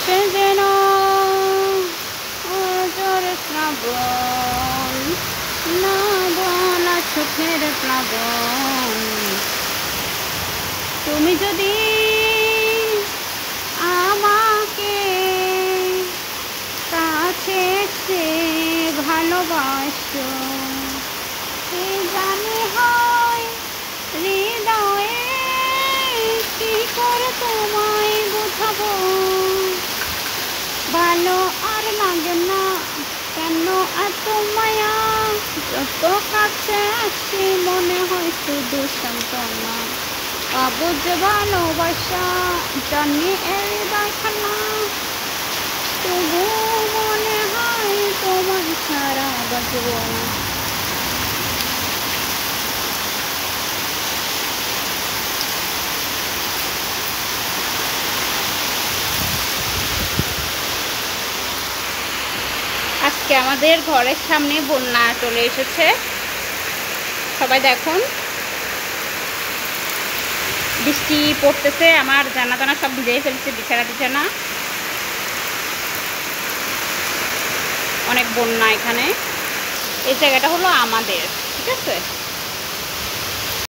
আসে যেন অজর শ্রাবণ, না বলা সুখের প্লাবন। তুমি যদি আমাকে কাছে সে ভালোবাসো, কে জানে হয় হৃদয়ে কি করে তোমায় বোঝাবো। ভালো আর লাগে না কেন এত মায়া, যত কাছে আসি মনে হয় শুধু সান্ত্বনা। পাবো যে ভালোবাসা জানি এর হৃদয়খানা, তবু মনে হয় তোমার ছাড়া বাঁচবো না। আজকে আমাদের ঘরের সামনে বন্যা চলে এসেছে, সবাই দেখুন। বৃষ্টি পড়তেছে, আমার জানা সব ভিজে ফেলছে, বিছানা টিছানা। অনেক বন্যা এখানে। এই জায়গাটা হলো আমাদের, ঠিক আছে।